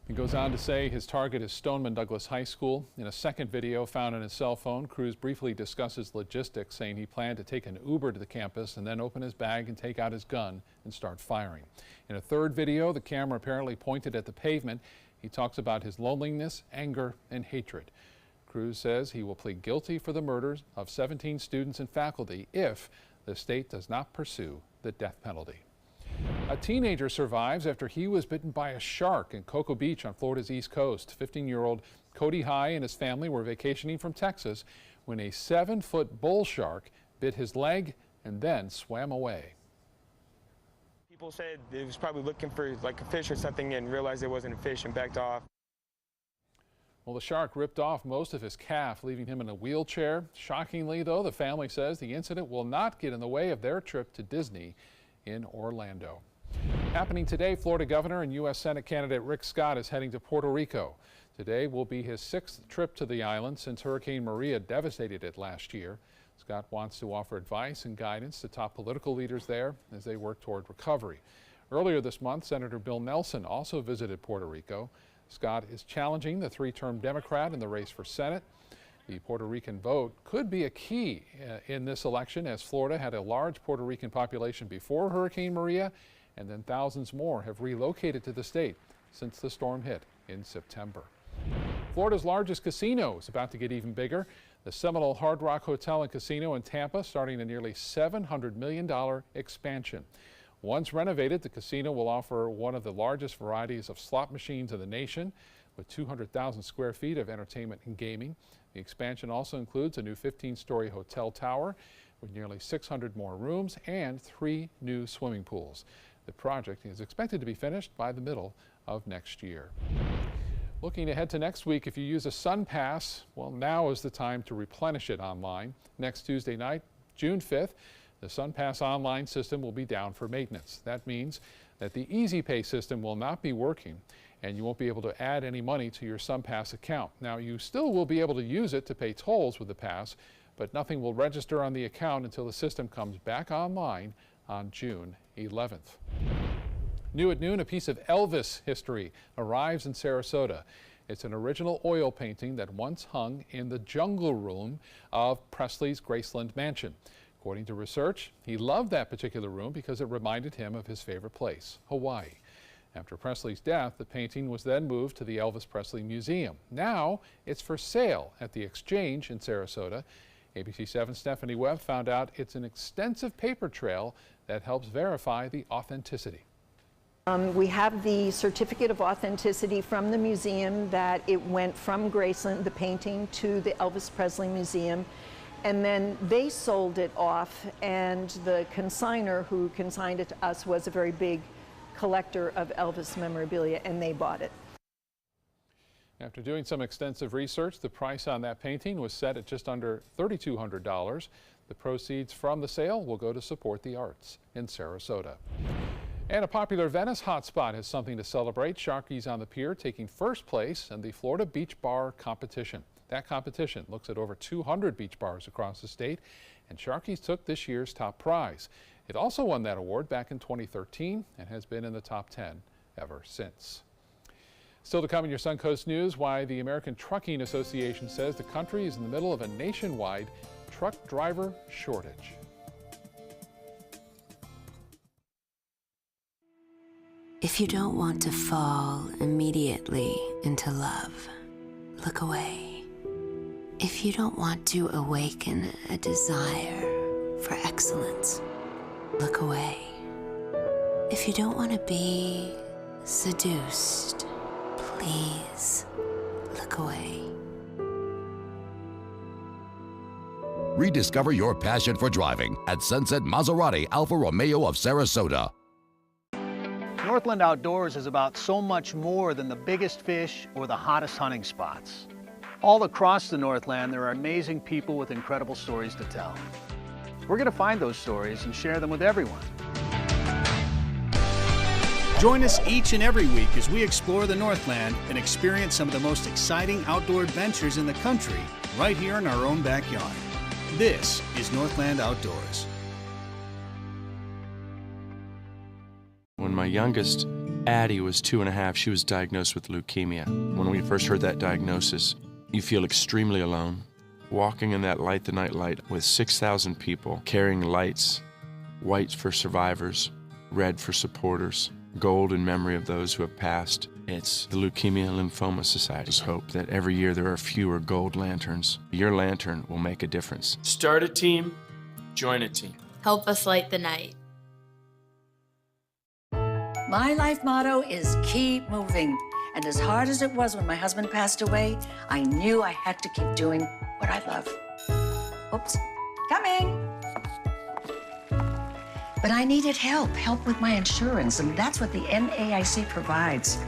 He goes on to say his target is Stoneman Douglas High School. In a second video found on his cell phone, Cruz briefly discusses logistics, saying he planned to take an Uber to the campus and then open his bag and take out his gun and start firing. In a third video, the camera apparently pointed at the pavement. He talks about his loneliness, anger, and hatred. Cruz says he will plead guilty for the murders of 17 students and faculty if the state does not pursue the death penalty. A teenager survives after he was bitten by a shark in Cocoa Beach on Florida's East Coast. 15-year-old Cody High and his family were vacationing from Texas when a 7-foot bull shark bit his leg and then swam away. People said it was probably looking for like a fish or something and realized it wasn't a fish and backed off. Well, the shark ripped off most of his calf, leaving him in a wheelchair. Shockingly, though, the family says the incident will not get in the way of their trip to Disney in Orlando. Happening today, Florida Governor and U.S. Senate candidate Rick Scott is heading to Puerto Rico. Today will be his 6th trip to the island since Hurricane Maria devastated it last year. Scott wants to offer advice and guidance to top political leaders there as they work toward recovery. Earlier this month, Senator Bill Nelson also visited Puerto Rico. Scott is challenging the 3-term Democrat in the race for Senate. The Puerto Rican vote could be a key in this election, as Florida had a large Puerto Rican population before Hurricane Maria, and then thousands more have relocated to the state since the storm hit in September. Florida's largest casino is about to get even bigger. The Seminole Hard Rock Hotel and Casino in Tampa starting a nearly $700 million expansion. Once renovated, the casino will offer one of the largest varieties of slot machines in the nation, with 200,000 square feet of entertainment and gaming. The expansion also includes a new 15-story hotel tower with nearly 600 more rooms and 3 new swimming pools. The project is expected to be finished by the middle of next year. Looking ahead to next week, if you use a SunPass, well, now is the time to replenish it online. Next Tuesday night, June 5th, the SunPass online system will be down for maintenance. That means that the EasyPay system will not be working, and you won't be able to add any money to your SunPass account. Now, you still will be able to use it to pay tolls with the pass, but nothing will register on the account until the system comes back online on June 11th. New at noon, a piece of Elvis history arrives in Sarasota. It's an original oil painting that once hung in the jungle room of Presley's Graceland mansion. According to research, he loved that particular room because it reminded him of his favorite place, Hawaii. After Presley's death, the painting was then moved to the Elvis Presley Museum. Now it's for sale at the Exchange in Sarasota. ABC 7's Stephanie Webb found out it's an extensive paper trail that helps verify the authenticity. We have the certificate of authenticity from the museum that it went from Graceland, the painting, to the Elvis Presley Museum. And then they sold it off, and the consignor who consigned it to us was a very big collector of Elvis memorabilia, and they bought it. After doing some extensive research, the price on that painting was set at just under $3,200. The proceeds from the sale will go to support the arts in Sarasota. And a popular Venice hotspot has something to celebrate. Sharky's on the Pier taking first place in the Florida Beach Bar Competition. That competition looks at over 200 beach bars across the state, and Sharky's took this year's top prize. It also won that award back in 2013 and has been in the top 10 ever since. Still to come in your Suncoast News, why the American Trucking Association says the country is in the middle of a nationwide truck driver shortage. If you don't want to fall immediately into love, look away. If you don't want to awaken a desire for excellence, look away. If you don't want to be seduced, please look away. Rediscover your passion for driving at Sunset Maserati Alfa Romeo of Sarasota. Northland Outdoors is about so much more than the biggest fish or the hottest hunting spots. All across the Northland, there are amazing people with incredible stories to tell. We're going to find those stories and share them with everyone. Join us each and every week as we explore the Northland and experience some of the most exciting outdoor adventures in the country right here in our own backyard. This is Northland Outdoors. When my youngest, Addie, was 2.5, she was diagnosed with leukemia. When we first heard that diagnosis, you feel extremely alone. Walking in that Light the Night light with 6,000 people carrying lights, white for survivors, red for supporters, gold in memory of those who have passed. It's the Leukemia and Lymphoma Society's hope that every year there are fewer gold lanterns. Your lantern will make a difference. Start a team, join a team. Help us light the night. My life motto is keep moving. And as hard as it was when my husband passed away, I knew I had to keep doing what I love. Oops, coming. But I needed help with my insurance, and that's what the NAIC provides.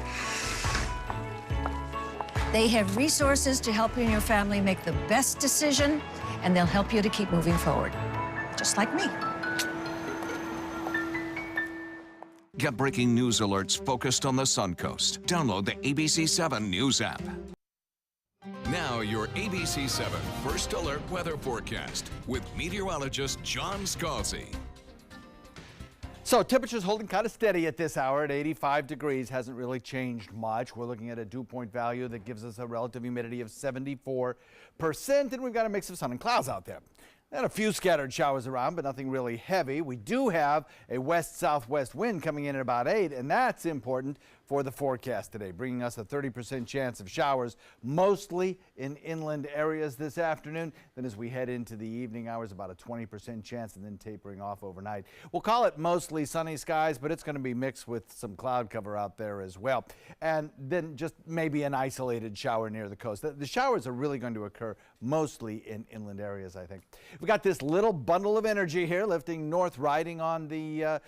They have resources to help you and your family make the best decision, and they'll help you to keep moving forward, just like me. Get breaking news alerts focused on the Suncoast. Download the ABC7 News app. Now your ABC7 First Alert weather forecast with meteorologist John Scalzi. So temperatures holding kind of steady at this hour at 85 degrees. Hasn't really changed much. We're looking at a dew point value that gives us a relative humidity of 74%, and we've got a mix of sun and clouds out there. And a few scattered showers around, but nothing really heavy. We do have a west-southwest wind coming in at about 8, and that's important for the forecast today, bringing us a 30% chance of showers, mostly in inland areas this afternoon. Then as we head into the evening hours, about a 20% chance, and then tapering off overnight. We'll call it mostly sunny skies, but it's going to be mixed with some cloud cover out there as well. And then just maybe an isolated shower near the coast. The showers are really going to occur mostly in inland areas, I think. We got this little bundle of energy here lifting north, riding on the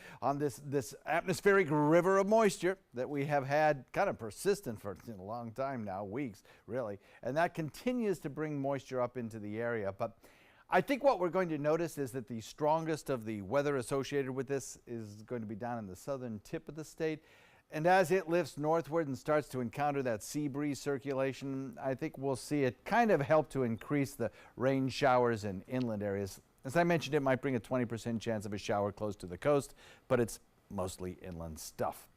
this atmospheric river of moisture that we have had kind of persistent for a long time now, weeks really, and that continues to bring moisture up into the area. But I think what we're going to notice is that the strongest of the weather associated with this is going to be down in the southern tip of the state. And as it lifts northward and starts to encounter that sea breeze circulation, I think we'll see it kind of help to increase the rain showers in inland areas. As I mentioned, it might bring a 20% chance of a shower close to the coast, but it's mostly inland stuff.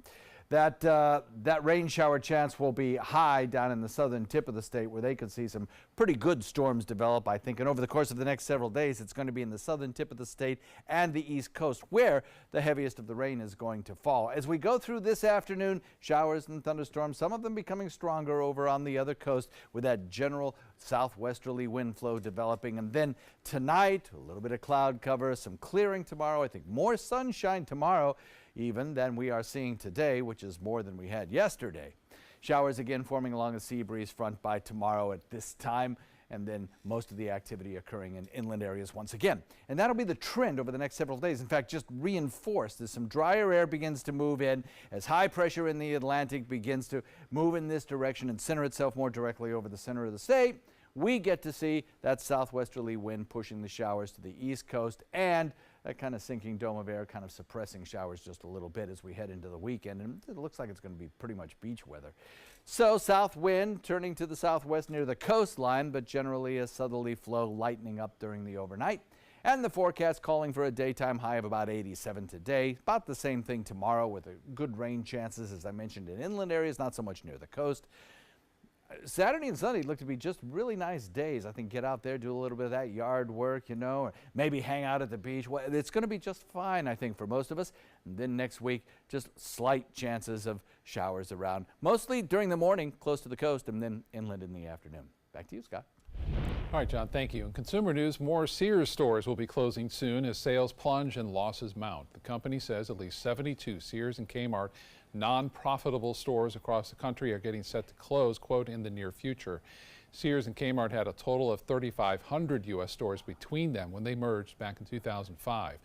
That rain shower chance will be high down in the southern tip of the state, where they could see some pretty good storms develop, I think. And over the course of the next several days, it's going to be in the southern tip of the state and the east coast, where the heaviest of the rain is going to fall. As we go through this afternoon, showers and thunderstorms, some of them becoming stronger over on the other coast, with that general southwesterly wind flow developing. And then tonight, a little bit of cloud cover, some clearing tomorrow. I think more sunshine tomorrow even than we are seeing today, which is more than we had yesterday. Showers again forming along the sea breeze front by tomorrow at this time, and then most of the activity occurring in inland areas once again. And that'll be the trend over the next several days. In fact, just reinforced as some drier air begins to move in, as high pressure in the Atlantic begins to move in this direction and center itself more directly over the center of the state. We get to see that southwesterly wind pushing the showers to the east coast, and that kind of sinking dome of air kind of suppressing showers just a little bit as we head into the weekend. And it looks like it's going to be pretty much beach weather. So south wind turning to the southwest near the coastline, but generally a southerly flow lightening up during the overnight. And the forecast calling for a daytime high of about 87 today. About the same thing tomorrow, with a good rain chances, as I mentioned, in inland areas, not so much near the coast. Saturday and Sunday look to be just really nice days. I think get out there, do a little bit of that yard work, you know, or maybe hang out at the beach. Well, it's going to be just fine, I think, for most of us. And then next week, just slight chances of showers around, mostly during the morning close to the coast, and then inland in the afternoon. Back to you, Scott. All right, John, thank you. In consumer news, more Sears stores will be closing soon as sales plunge and losses mount. The company says at least 72 Sears and Kmart non-profitable stores across the country are getting set to close, quote, in the near future. Sears and Kmart had a total of 3,500 U.S. stores between them when they merged back in 2005.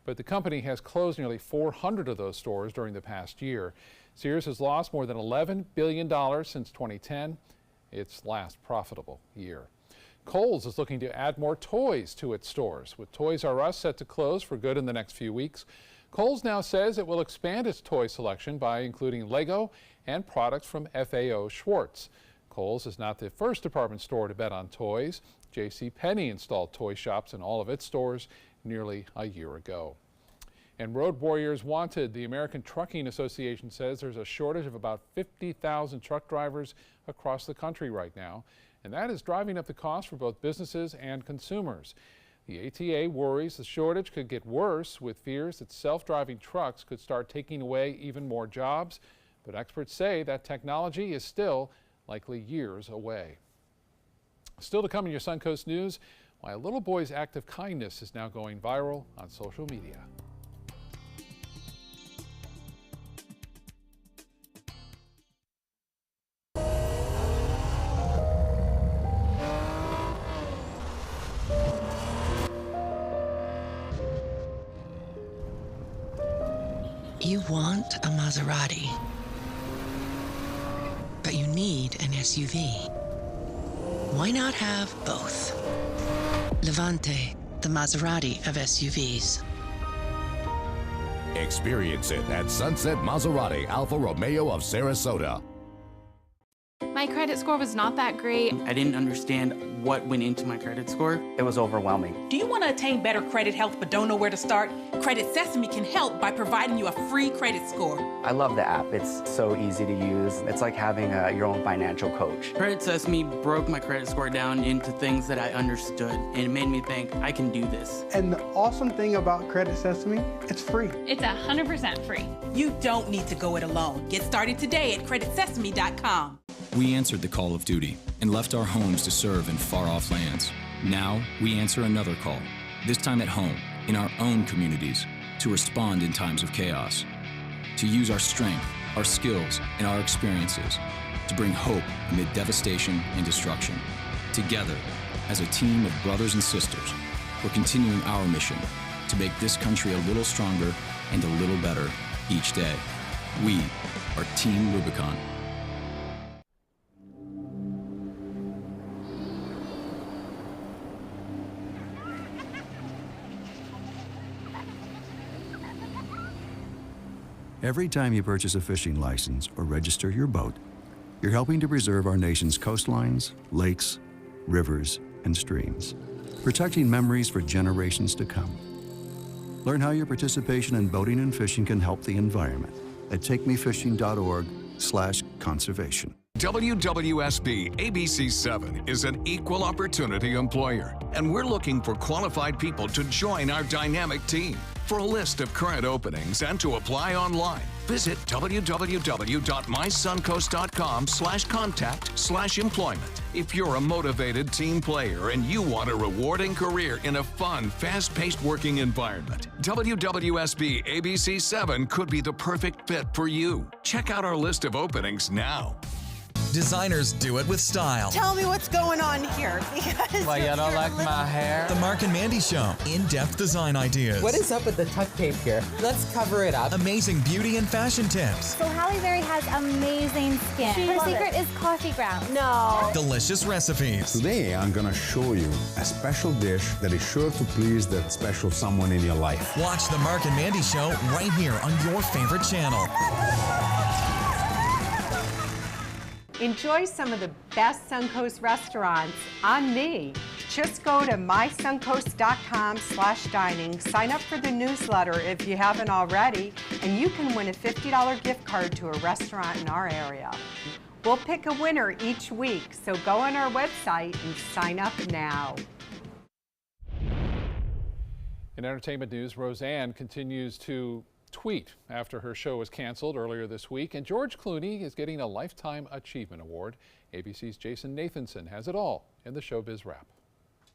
but the company has closed nearly 400 of those stores during the past year. Sears has lost more than $11 billion since 2010, its last profitable year. Kohl's is looking to add more toys to its stores. With Toys R Us set to close for good in the next few weeks, Kohl's now says it will expand its toy selection by including Lego and products from FAO Schwarz. Kohl's is not the first department store to bet on toys. JCPenney installed toy shops in all of its stores nearly a year ago. And road warriors wanted. The American Trucking Association says there's a shortage of about 50,000 truck drivers across the country right now, and that is driving up the cost for both businesses and consumers. The ATA worries the shortage could get worse with fears that self-driving trucks could start taking away even more jobs, but experts say that technology is still likely years away. Still to come in your Suncoast News, why a little boy's act of kindness is now going viral on social media. You want a Maserati, but you need an SUV. Why not have both? Levante, the Maserati of SUVs. Experience it at Sunset Maserati Alfa Romeo of Sarasota. My credit score was not that great. I didn't understand what went into my credit score. It was overwhelming. Do you want to attain better credit health but don't know where to start? Credit Sesame can help by providing you a free credit score. I love the app. It's so easy to use. It's like having your own financial coach. Credit Sesame broke my credit score down into things that I understood, and it made me think, I can do this. And the awesome thing about Credit Sesame, it's free. It's 100% free. You don't need to go it alone. Get started today at creditsesame.com. We answered the call of duty and left our homes to serve in far-off lands. Now, we answer another call, this time at home, in our own communities, to respond in times of chaos, to use our strength, our skills, and our experiences to bring hope amid devastation and destruction. Together, as a team of brothers and sisters, we're continuing our mission to make this country a little stronger and a little better each day. We are Team Rubicon. Every time you purchase a fishing license or register your boat, you're helping to preserve our nation's coastlines, lakes, rivers, and streams, protecting memories for generations to come. Learn how your participation in boating and fishing can help the environment at takemefishing.org/conservation. WWSB ABC7 is an equal opportunity employer, and we're looking for qualified people to join our dynamic team. For a list of current openings and to apply online, visit www.mysuncoast.com/contact/employment. If you're a motivated team player and you want a rewarding career in a fun, fast-paced working environment, WWSB ABC7 could be the perfect fit for you. Check out our list of openings now. Designers do it with style. Tell me what's going on here, because Why, you don't like my hair? The Mark and Mandy Show. In-depth design ideas. What is up with the tuck tape here? Let's cover it up. Amazing beauty and fashion tips. So Halle Berry has amazing skin. Her secret is coffee grounds. No. Delicious recipes. Today, I'm gonna show you a special dish that is sure to please that special someone in your life. Watch the Mark and Mandy Show right here on your favorite channel. Enjoy some of the best Suncoast restaurants on me. Just go to mysuncoast.com/dining, sign up for the newsletter if you haven't already, and you can win a $50 gift card to a restaurant in our area. We'll pick a winner each week, so go on our website and sign up now. In entertainment news, Roseanne continues to tweet after her show was canceled earlier this week, and George Clooney is getting a Lifetime Achievement Award. ABC's Jason Nathanson has it all in the Showbiz Wrap.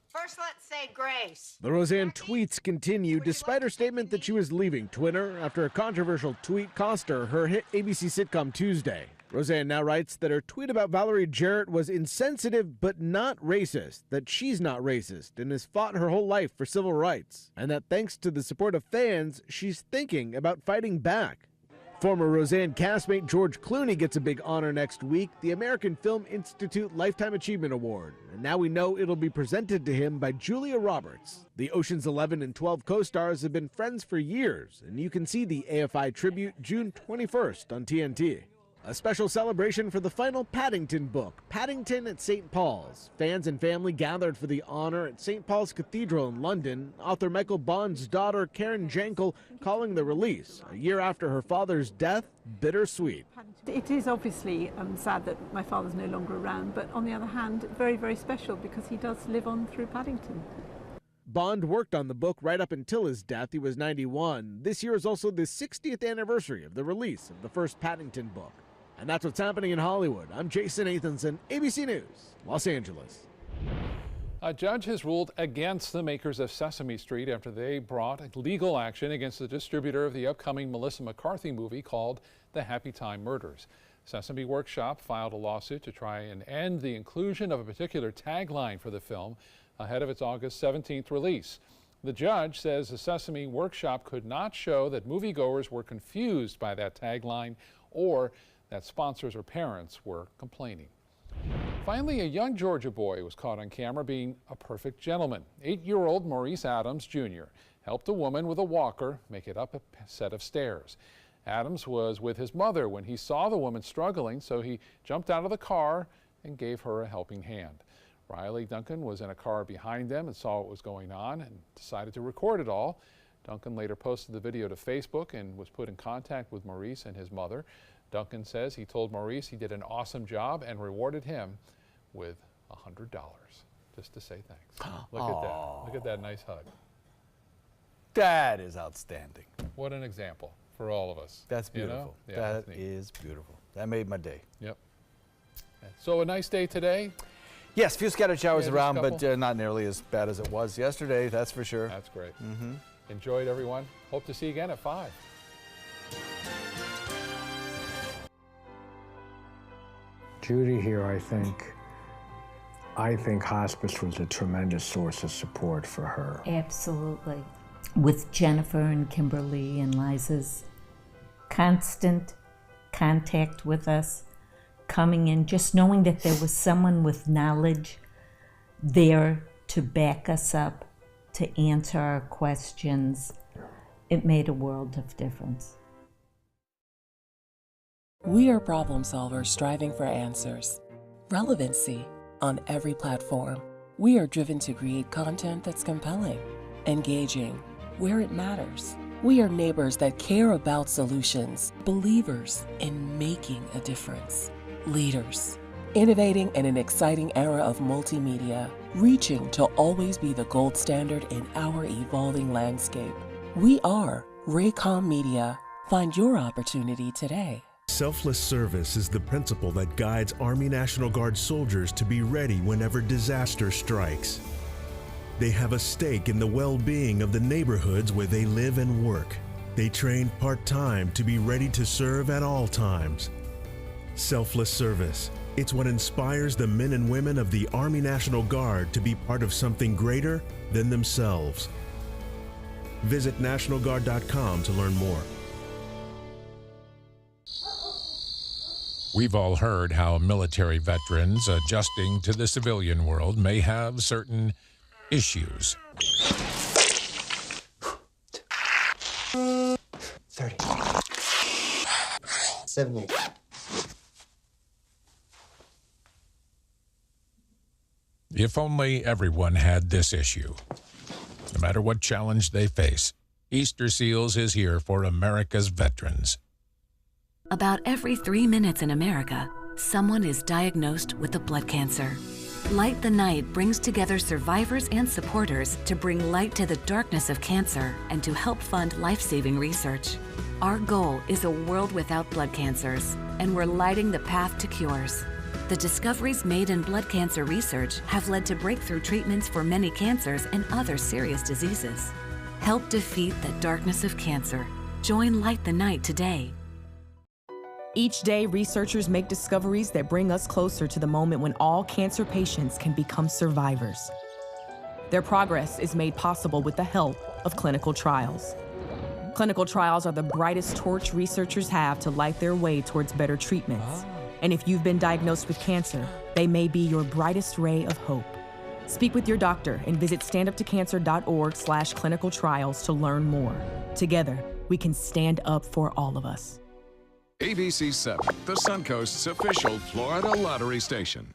First, let's say grace. The Roseanne tweets continue despite her statement that she was leaving Twitter after a controversial tweet cost her hit ABC sitcom Tuesday. Roseanne now writes that her tweet about Valerie Jarrett was insensitive but not racist, that she's not racist and has fought her whole life for civil rights, and that thanks to the support of fans, she's thinking about fighting back. Former Roseanne castmate George Clooney gets a big honor next week, the American Film Institute Lifetime Achievement Award. And now we know it'll be presented to him by Julia Roberts. The Ocean's 11 and 12 co-stars have been friends for years, and you can see the AFI tribute June 21st on TNT. A special celebration for the final Paddington book, Paddington at St. Paul's. Fans and family gathered for the honor at St. Paul's Cathedral in London, author Michael Bond's daughter Karen Jankel calling the release, a year after her father's death, bittersweet. It is obviously sad that my father's no longer around, but on the other hand, very, very special because he does live on through Paddington. Bond worked on the book right up until his death. He was 91. This year is also the 60th anniversary of the release of the first Paddington book. And that's what's happening in Hollywood. I'm Jason Nathanson, ABC News, Los Angeles. A judge has ruled against the makers of Sesame Street after they brought legal action against the distributor of the upcoming Melissa McCarthy movie called The Happy Time Murders. Sesame Workshop filed a lawsuit to try and end the inclusion of a particular tagline for the film ahead of its August 17th release. The judge says the Sesame Workshop could not show that moviegoers were confused by that tagline or that sponsors or parents were complaining. Finally, a young Georgia boy was caught on camera being a perfect gentleman. 8-year-old Maurice Adams Jr. helped a woman with a walker make it up a set of stairs. Adams was with his mother when he saw the woman struggling, so he jumped out of the car and gave her a helping hand. Riley Duncan was in a car behind them and saw what was going on and decided to record it all. Duncan later posted the video to Facebook and was put in contact with Maurice and his mother. Duncan says he told Maurice he did an awesome job and rewarded him with $100 just to say thanks. Look at that. Look at that nice hug. That is outstanding. What an example for all of us. That's beautiful. You know? Yeah, that is beautiful. That made my day. Yep. So a nice day today? Yes, a few scattered showers around, but not nearly as bad as it was yesterday, that's for sure. That's great. Enjoyed, everyone. Hope to see you again at 5. Judy here, I think hospice was a tremendous source of support for her. Absolutely. With Jennifer and Kimberly and Liza's constant contact with us, coming in, just knowing that there was someone with knowledge there to back us up, to answer our questions, it made a world of difference. We are problem solvers striving for answers. Relevancy on every platform. We are driven to create content that's compelling, engaging, where it matters. We are neighbors that care about solutions, believers in making a difference, leaders, innovating in an exciting era of multimedia, reaching to always be the gold standard in our evolving landscape. We are Raycom Media. Find your opportunity today. Selfless service is the principle that guides Army National Guard soldiers to be ready whenever disaster strikes. They have a stake in the well-being of the neighborhoods where they live and work. They train part-time to be ready to serve at all times. Selfless service. It's what inspires the men and women of the Army National Guard to be part of something greater than themselves. Visit NationalGuard.com to learn more. We've all heard how military veterans adjusting to the civilian world may have certain issues. 30. 70. If only everyone had this issue. No matter what challenge they face, Easter Seals is here for America's veterans. About every 3 minutes in America, someone is diagnosed with a blood cancer. Light the Night brings together survivors and supporters to bring light to the darkness of cancer and to help fund life-saving research. Our goal is a world without blood cancers, and we're lighting the path to cures. The discoveries made in blood cancer research have led to breakthrough treatments for many cancers and other serious diseases. Help defeat the darkness of cancer. Join Light the Night today. Each day, researchers make discoveries that bring us closer to the moment when all cancer patients can become survivors. Their progress is made possible with the help of clinical trials. Clinical trials are the brightest torch researchers have to light their way towards better treatments. And if you've been diagnosed with cancer, they may be your brightest ray of hope. Speak with your doctor and visit standuptocancer.org/clinical trials to learn more. Together, we can stand up for all of us. ABC 7, the Suncoast's official Florida lottery station.